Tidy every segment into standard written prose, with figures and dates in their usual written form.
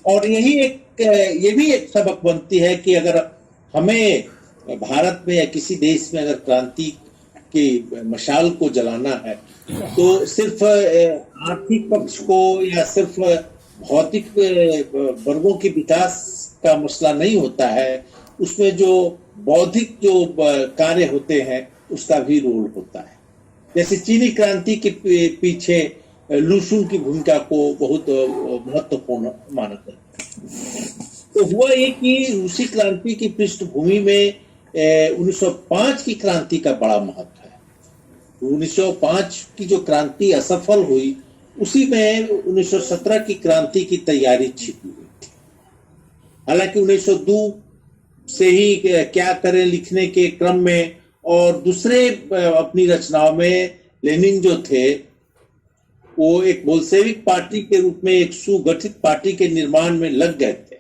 और ये भी एक सबक बनती है कि अगर हमें भारत में या किसी देश में अगर क्रांति की मशाल को जलाना है तो सिर्फ आर्थिक पक्ष को या सिर्फ भौतिक वर्गों के विकास का मसला नहीं होता है, उसमें जो बौद्धिक जो कार्य होते हैं उसका भी रोल होता है। जैसे चीनी क्रांति के पीछे लुसुन की भूमिका को बहुत महत्वपूर्ण माना जाता है। तो हुआ ये कि रूसी क्रांति की पृष्ठभूमि में 1905 की क्रांति का बड़ा महत्व है। 1905 की जो क्रांति असफल हुई उसी में 1917 की क्रांति की तैयारी छिपी हुई थी। हालांकि 1902 से ही क्या करें लिखने के क्रम में और दूसरे अपनी रचनाओं में लेनिन जो थे वो एक बोल्शेविक पार्टी के रूप में एक सुगठित पार्टी के निर्माण में लग गए थे,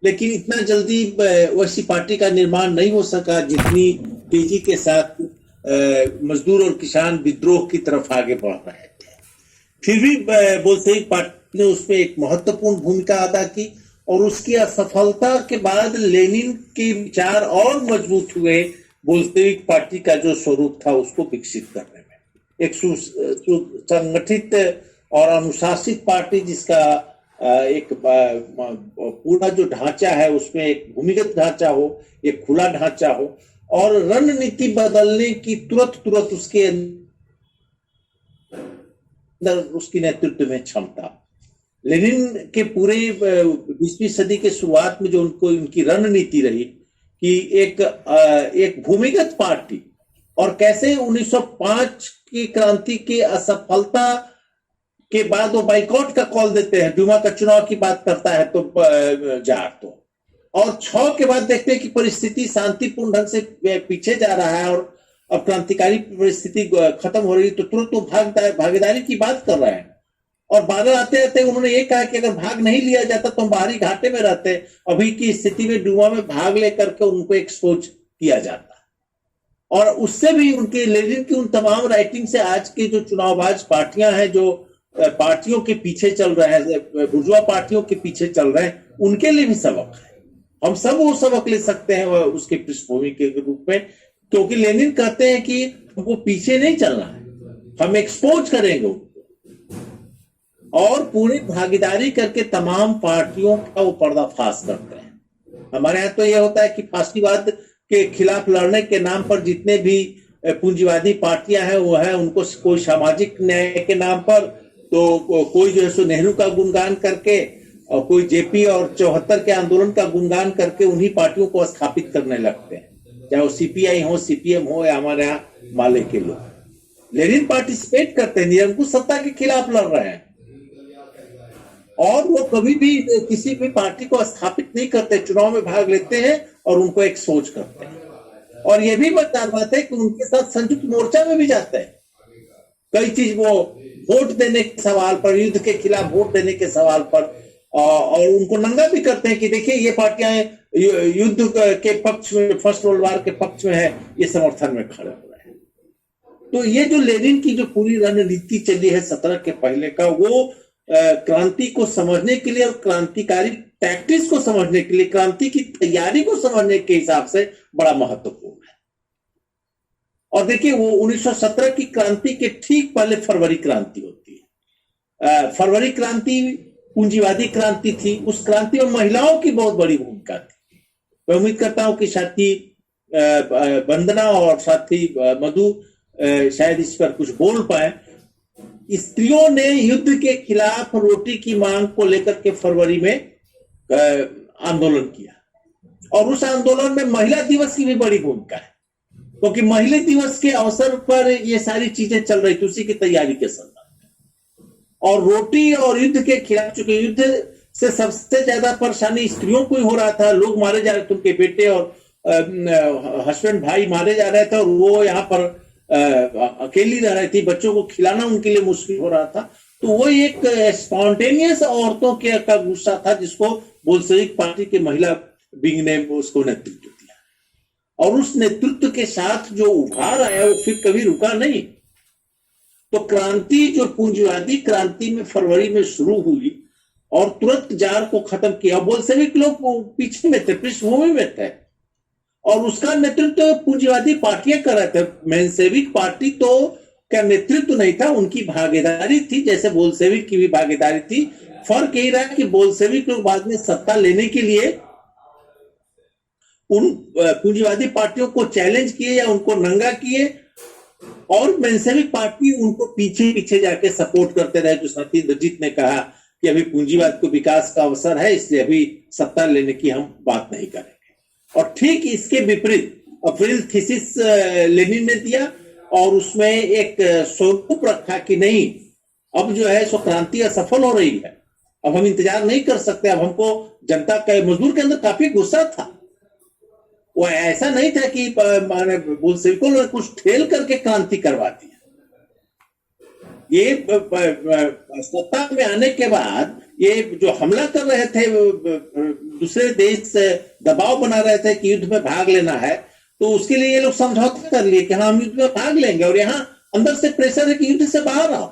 लेकिन इतना जल्दी वैसी पार्टी का निर्माण नहीं हो सका जितनी तेजी के साथ मजदूर और किसान विद्रोह की तरफ आगे बढ़ रहे थे। फिर भी बोल्शेविक पार्टी ने उसमें एक महत्वपूर्ण भूमिका अदा की और उसकी असफलता के बाद लेनिन के विचार और मजबूत हुए बोल्शेविक पार्टी का जो स्वरूप था उसको विकसित करने में। एक सुसंगठित और अनुशासित पार्टी जिसका एक पूरा जो ढांचा है उसमें एक भूमिगत ढांचा हो, एक खुला ढांचा हो और रणनीति बदलने की तुरंत उसके अंदर उसकी नेतृत्व में क्षमता। लेनिन के पूरे 20वीं सदी के शुरुआत में जो उनकी रणनीति रही कि एक भूमिगत पार्टी, और कैसे 1905 की क्रांति की असफलता के बाद वो बाइकआउट का कॉल देते हैं, ड्यूमा का चुनाव की बात करता है तो जार तो, और 6 के बाद देखते हैं कि परिस्थिति शांतिपूर्ण ढंग से पीछे जा रहा है और अब क्रांतिकारी परिस्थिति खत्म हो रही तो तुरंत वो भागीदारी की बात कर रहे हैं। और 12 आते आते उन्होंने ये कहा कि अगर भाग नहीं लिया जाता तो हम बाहरी घाटे में रहते। अभी की स्थिति में ड्यूमा में भाग लेकर के उनको एक्सपोज किया जाता। और उससे भी उनके लेनिन की उन तमाम राइटिंग से आज के जो चुनावबाज पार्टियां हैं, जो पार्टियों के पीछे चल रहे हैं, बुर्जुआ पार्टियों के पीछे चल रहे हैं, उनके लिए भी सबक है। हम सब वो सबक ले सकते हैं उसके पृष्ठभूमि के रूप में, क्योंकि लेनिन कहते हैं कि हमको पीछे नहीं चलना है, हम एक्सपोज करेंगे और पूरी भागीदारी करके तमाम पार्टियों का वो पर्दाफाश करते हैं। हमारे यहाँ तो ये होता है कि फासिवाद के खिलाफ लड़ने के नाम पर जितने भी पूंजीवादी पार्टियां हैं वो है, उनको कोई सामाजिक न्याय के नाम पर तो कोई जो है सो नेहरू का गुणगान करके और कोई जेपी और 74 के आंदोलन का गुणगान करके उन्हीं पार्टियों को स्थापित करने लगते हैं, चाहे वो सीपीआई हो, सीपीएम हो या हमारे यहाँ माले के लोग। लेनिन पार्टिसिपेट करते हैं, निरंकुश सत्ता के खिलाफ लड़ रहे हैं और वो कभी भी किसी भी पार्टी को स्थापित नहीं करते, चुनाव में भाग लेते हैं और उनको एक्सपोज करते हैं। और ये भी मजेदार बात है कि उनके साथ संयुक्त मोर्चा में भी जाते हैं। कई चीज वो वोट देने के सवाल पर, युद्ध के खिलाफ वोट देने के सवाल पर, और उनको नंगा भी करते हैं कि देखिए ये पार्टियां युद्ध के पक्ष में, फर्स्ट वर्ल्ड वार के पक्ष में है, ये समर्थन में खड़े हो रहे हैं। तो ये जो लेनिन की जो पूरी रणनीति चली है 17 के पहले का, वो क्रांति को समझने के लिए और क्रांतिकारी टैक्टिक्स को समझने के लिए, क्रांति की तैयारी को समझने के हिसाब से बड़ा महत्वपूर्ण है। और देखिए वो 1917 की क्रांति के ठीक पहले फरवरी क्रांति होती है। फरवरी क्रांति पूंजीवादी क्रांति थी। उस क्रांति में महिलाओं की बहुत बड़ी भूमिका थी। मैं उम्मीद करता हूं कि साथी वंदना और साथी मधु शायद इस पर कुछ बोल पाए। स्त्रियों ने युद्ध के खिलाफ रोटी की मांग को लेकर के फरवरी में आंदोलन किया और उस आंदोलन में महिला दिवस की भी बड़ी भूमिका है, क्योंकि महिला दिवस के अवसर पर ये सारी चीजें चल रही थी उसी की तैयारी के संदर्भ में। और रोटी और युद्ध के खिलाफ, चूंकि युद्ध से सबसे ज्यादा परेशानी स्त्रियों को ही हो रहा था, लोग मारे जा रहे थे, उनके बेटे और हस्बैंड भाई मारे जा रहे थे और वो यहाँ पर अकेली रह रही थी, बच्चों को खिलाना उनके लिए मुश्किल हो रहा था। तो वो एक स्पॉन्टेनियस औरतों के का गुस्सा था जिसको बोल्शेविक पार्टी के महिला विंग ने उसको नेतृत्व दिया और उस नेतृत्व के साथ जो उभार आया वो फिर कभी रुका नहीं। तो क्रांति जो पूंजीवादी क्रांति में फरवरी में शुरू हुई और तुरंत जार को खत्म किया। बोल्शेविक लोग पीछे में थे, पृष्ठभूमि में थे, और उसका नेतृत्व पूंजीवादी पार्टियां कर रहे थे। मेंशेविक पार्टी तो का नेतृत्व नहीं था, उनकी भागीदारी थी, जैसे बोल्शेविक की भी भागीदारी थी। फर्क यही रहा कि बोल्शेविक लोग बाद में सत्ता लेने के लिए उन पूंजीवादी पार्टियों को चैलेंज किए या उनको नंगा किए, और मेंशेविक पार्टी उनको पीछे पीछे जाके सपोर्ट करते रहे। जो सत्यजीत ने कहा कि अभी पूंजीवाद को विकास का अवसर है, इसलिए अभी सत्ता लेने की हम बात नहीं करेंगे। और ठीक इसके विपरीत अप्रैल थीसिस लेनिन ने दिया, और उसमें एक स्वरूप रखा कि नहीं, अब जो है सो क्रांति असफल हो रही है, अब हम इंतजार नहीं कर सकते, अब हमको जनता का, मजदूर के अंदर काफी गुस्सा था। वो ऐसा नहीं था कि बोल्शेविकों ने कुछ ठेल करके क्रांति करवा दी। ये सत्ता में आने के बाद ये जो हमला कर रहे थे, दूसरे देश से दबाव बना रहे थे कि युद्ध में भाग लेना है, तो उसके लिए ये लोग समझौता कर लिए कि हाँ हम युद्ध में भाग लेंगे, और यहाँ अंदर से प्रेशर है कि युद्ध से बाहर आओ।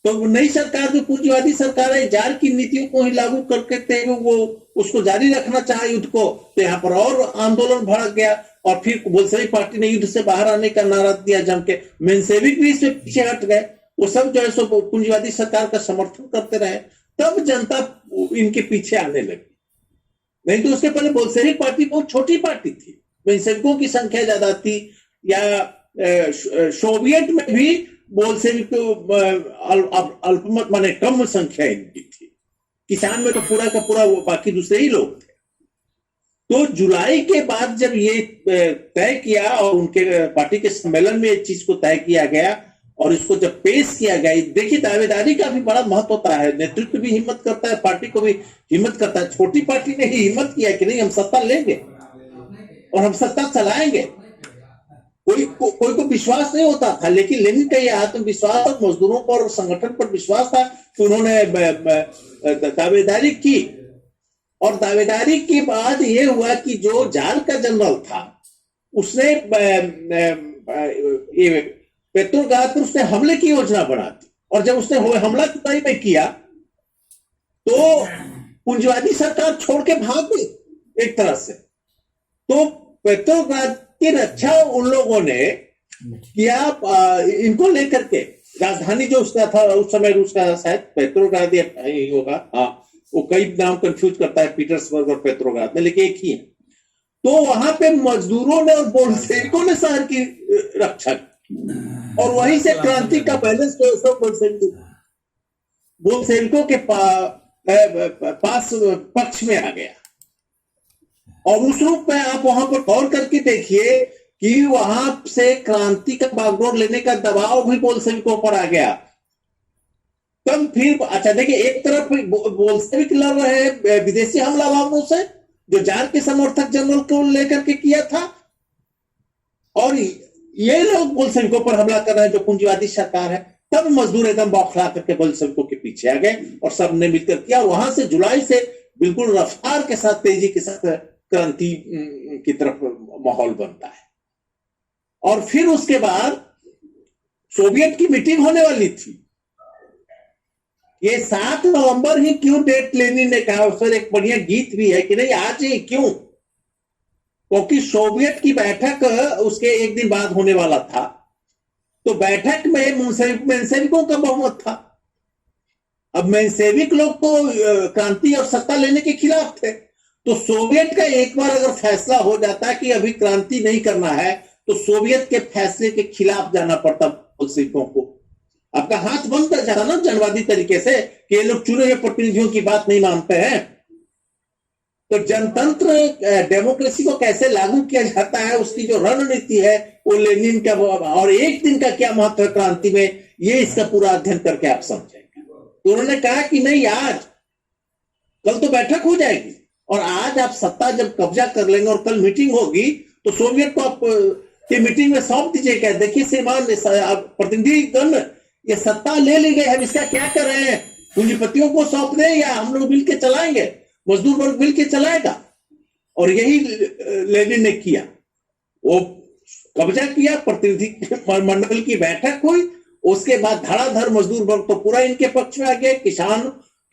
तो नई सरकार जो पूंजीवादी सरकार है, जार की नीतियों को ही लागू करके वो उसको जारी रखना चाहा युद्ध को, तो यहाँ पर और आंदोलन भड़क गया, और फिर बोल्शेविक पार्टी ने युद्ध से बाहर आने का नारा दिया जम के। मेंशेविक भी इसमें पीछे हट गए, वो सब जो है सो पूंजीवादी सरकार का समर्थन करते रहे, तब जनता इनके पीछे आने लगी। नहीं तो उसके पहले बोल्शेविक पार्टी बहुत छोटी पार्टी थी, मेंशेविकों की संख्या ज्यादा थी, या सोवियत में भी बोल्शेविक अल्पमत माने कम संख्या इनकी थी। किसान में तो पूरा का पूरा वो बाकी दूसरे ही लोग थे। तो जुलाई के बाद जब ये तय किया, और उनके पार्टी के सम्मेलन में इस चीज को तय किया गया, और इसको जब पेश किया गया, देखिए दावेदारी का भी बड़ा महत्व होता है, नेतृत्व भी हिम्मत करता है, पार्टी को भी हिम्मत करता है। छोटी पार्टी ने ही हिम्मत किया कि नहीं हम सत्ता लेंगे और हम सत्ता चलाएंगे। कोई को विश्वास नहीं होता था, लेकिन लेनिन का यह आत्मविश्वास और मजदूरों पर, संगठन पर विश्वास था कि उन्होंने दावेदारी की। और दावेदारी के बाद ये हुआ कि जो जार का जनरल था, उसने पेट्रोग्राद पर उसने हमले की योजना बना दी, और जब उसने हमला जुलाई में किया तो पूंजीवादी सरकार छोड़ के भाग गई एक तरह से। तो पेट्रोग्राद की रक्षा उन लोगों ने किया, इनको लेकर के। राजधानी जो उसका था उस समय रूस का, शायद पेट्रोग्राद ही होगा, हाँ, वो कई नाम कंफ्यूज करता है पीटर्सबर्ग और पेट्रोग्राद में, लेकिन एक ही है। तो वहां पे मजदूरों ने और बोल्शेविकों ने शहर की रक्षा की, और वहीं से क्रांति का बैलेंस जो सब बोल्शेविकों के पास पक्ष में आ गया। और उस रूप में आप वहां पर गौर करके देखिए कि वहां से क्रांति का बागडोर लेने का दबाव भी बोल्शेविकों पर आ गया। तब फिर अच्छा देखिए, एक तरफ बोल्शेविक लड़ रहे हैं विदेशी हमलावरों से, जो जार के समर्थक जनरल को लेकर के किया था, और ये लोग बोल्शेविकों पर हमला कर रहे हैं जो पूंजीवादी सरकार है। तब मजदूर एकदम बौखला करके बोल्शेविकों के पीछे आ गए, और सबने मिलकर किया। वहां से जुलाई से बिल्कुल रफ्तार के साथ, तेजी के साथ क्रांति की तरफ माहौल बनता है। और फिर उसके बाद सोवियत की मीटिंग होने वाली थी। ये 7 नवंबर ही क्यों डेट लेनिन ने कहा, उस पर एक बढ़िया गीत भी है कि नहीं आज ही क्यों, क्योंकि सोवियत की बैठक उसके एक दिन बाद होने वाला था। तो बैठक में मेंशेविकों का बहुमत था। अब मेंशेविक लोग तो क्रांति और सत्ता लेने के खिलाफ थे, तो सोवियत का एक बार अगर फैसला हो जाता कि अभी क्रांति नहीं करना है, तो सोवियत के फैसले के खिलाफ जाना पड़ता बोल्शेविकों को। आपका हाथ बंद कर जाता ना जनवादी तरीके से कि ये लोग चुने हुए प्रतिनिधियों की बात नहीं मानते हैं। तो जनतंत्र डेमोक्रेसी को कैसे लागू किया जाता है, उसकी जो रणनीति है वो लेनिन का, और एक दिन का क्या महत्व है क्रांति में, ये इसका पूरा अध्ययन करके आप समझेंगे। तो उन्होंने कहा कि नहीं, आज कल तो बैठक हो जाएगी, और आज आप सत्ता जब कब्जा कर लेंगे और कल मीटिंग होगी, तो सोवियत को आप की मीटिंग में सौंप दीजिएगा। देखिए श्रीमान प्रतिनिधिगण, ये सत्ता ले ली गई, हम इसका क्या कर रहे हैं, पूंजीपतियों को सौंप दें या हम लोग मिलकर चलाएंगे, मजदूर वर्ग मिलकर चलाएगा। और यही लेनिन ने किया, वो कब्जा किया, प्रतिनिधि मंडल की बैठक हुई, उसके बाद धड़ाधड़ मजदूर वर्ग तो पूरा इनके पक्ष में आ गए, किसान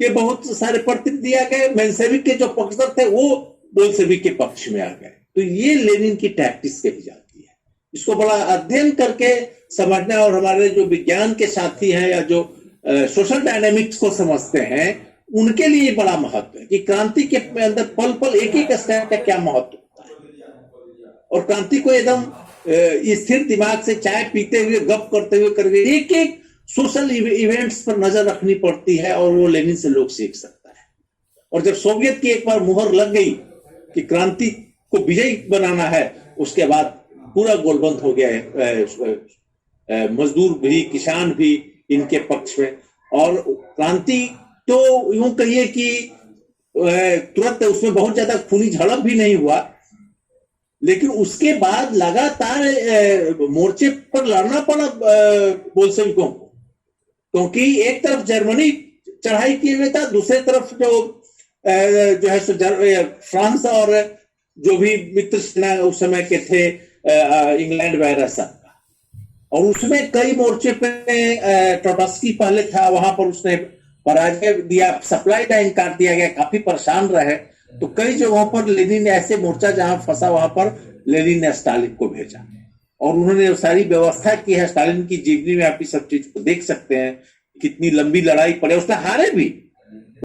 के बहुत सारे प्रतिनिधि आ गए, मेंशेविक के जो पक्षधर थे वो बोल्शेविक के पक्ष में आ गए। तो ये लेनिन की टैक्टिक्स कही जाती है। इसको बड़ा अध्ययन करके समझना, और हमारे जो विज्ञान के साथी हैं या जो सोशल डायनेमिक्स को समझते हैं उनके लिए बड़ा महत्व है कि क्रांति के अंदर पल पल एक एक स्टेप का क्या महत्व होता है, और क्रांति को एकदम स्थिर दिमाग से चाय पीते हुए गप करते हुए करके एक एक सोशल इवेंट्स पर नजर रखनी पड़ती है, और वो लेनिन से लोग सीख सकता है। और जब सोवियत की एक बार मुहर लग गई कि क्रांति को विजयी बनाना है, उसके बाद पूरा गोलबंद हो गया है, मजदूर भी किसान भी इनके पक्ष में। और क्रांति तो यूं कहिए कि तुरंत उसमें बहुत ज्यादा खूनी झड़प भी नहीं हुआ, लेकिन उसके बाद लगातार मोर्चे पर लड़ना पड़ा बोल्शेविकों को, क्योंकि एक तरफ जर्मनी चढ़ाई किए हुए था, दूसरी तरफ जो है फ्रांस और जो भी मित्र सेना उस समय के थे इंग्लैंड वगैरह सब, और उसमें कई मोर्चे पे ट्रोट्स्की पहले था, वहां पर उसने पराजय दिया, सप्लाई का इनकार दिया गया, काफी परेशान रहे। तो कई जगहों पर लेनिन ने ऐसे मोर्चा जहां फंसा वहां पर लेनिन ने स्टालिन को भेजा, और उन्होंने सारी व्यवस्था की है। स्टालिन की जीवनी में आप इस सब चीज को देख सकते हैं, कितनी लंबी लड़ाई पड़े, उसने हारे भी,